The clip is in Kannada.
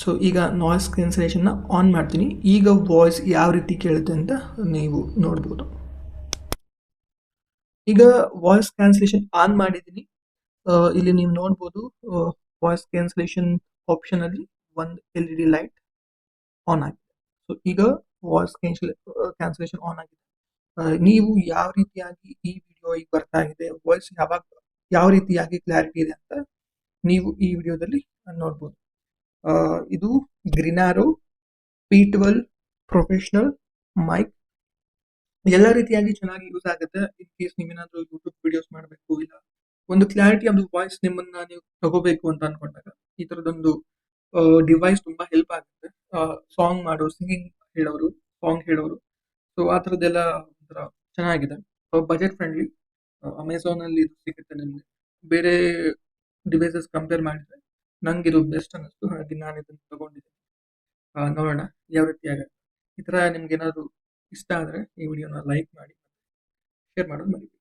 ಸೊ ಈಗ ನಾಯ್ಸ್ ಕ್ಯಾನ್ಸಲೇಷನ್ನ ಆನ್ ಮಾಡ್ತೀನಿ. ಈಗ ವಾಯ್ಸ್ ಯಾವ ರೀತಿ ಕೇಳುತ್ತೆ ಅಂತ ನೀವು ನೋಡ್ಬೋದು. ಈಗ ವಾಯ್ಸ್ ಕ್ಯಾನ್ಸಲೇಷನ್ ಆನ್ ಮಾಡಿದ್ದೀನಿ. ಇಲ್ಲಿ ನೀವು ನೋಡ್ಬೋದು ವಾಯ್ಸ್ ಕ್ಯಾನ್ಸಲೇಷನ್ ಆಪ್ಷನಲ್ಲಿ ಒಂದು LED ಲೈಟ್ ಆನ್ ಆಗಿದೆ. ಸೊ ಈಗ ವಾಯ್ಸ್ ಕ್ಯಾನ್ಸಲೇಷನ್ ಆನ್ ಆಗಿದೆ. ನೀವು ಯಾವ ರೀತಿಯಾಗಿ ಈ ವಿಡಿಯೋ ಈಗ ಬರ್ತಾ ಇದೆ, ವಾಯ್ಸ್ ಯಾವ ರೀತಿಯಾಗಿ ಕ್ಲಾರಿಟಿ ಇದೆ ಅಂತ ನೀವು ಈ ವಿಡಿಯೋದಲ್ಲಿ ನೋಡ್ಬೋದು. ಇದು ಗ್ರಿನಾರೋ P12 ಪ್ರೊಫೆಷನಲ್ ಮೈಕ್ ಎಲ್ಲ ರೀತಿಯಾಗಿ ಚೆನ್ನಾಗಿ ಯೂಸ್ ಆಗುತ್ತೆ. ಇನ್ ಕೇಸ್ ನೀವೇನಾದ್ರೂ ಯೂಟ್ಯೂಬ್ ವಿಡಿಯೋಸ್ ಮಾಡಬೇಕು, ಇಲ್ಲ ಒಂದು ಕ್ಲಾರಿಟಿ ಆಫ್ ವಾಯ್ಸ್ ನಿಮ್ಮನ್ನ ನೀವು ತಗೋಬೇಕು ಅಂತ ಅನ್ಕೊಂಡಾಗ ಈ ತರದೊಂದು ಡಿವೈಸ್ ತುಂಬಾ ಹೆಲ್ಪ್ ಆಗುತ್ತೆ. ಸಾಂಗ್ ಮಾಡೋರು, ಸಾಂಗ್ ಹೇಳೋರು, ಸೊ ಆ ಥರದ್ದೆಲ್ಲ ಒಂಥರ ಚೆನ್ನಾಗಿದೆ. ಬಜೆಟ್ ಫ್ರೆಂಡ್ಲಿ, ಅಮೆಝಾನ್ ಅಲ್ಲಿ ಇದು ಸಿಗುತ್ತೆ ನಿಮಗೆ. ಬೇರೆ ಡಿವೈಸಸ್ ಕಂಪೇರ್ ಮಾಡಿದ್ರೆ ನಂಗೆ ಇದು ಬೆಸ್ಟ್ ಅನ್ನಿಸ್ತು, ಹಾಗೆ ನಾನು ಇದನ್ನು ತಗೊಂಡಿದ್ದೀನಿ. ನೋಡೋಣ ಯಾವ ರೀತಿ ಆಗುತ್ತೆ. ಈ ಥರ ನಿಮ್ಗೆ ಏನಾದರೂ ಇಷ್ಟ ಆದರೆ ಈ ವಿಡಿಯೋನ ಲೈಕ್ ಮಾಡಿ, ಶೇರ್ ಮಾಡೋದು ಮರಿಬೇಡಿ.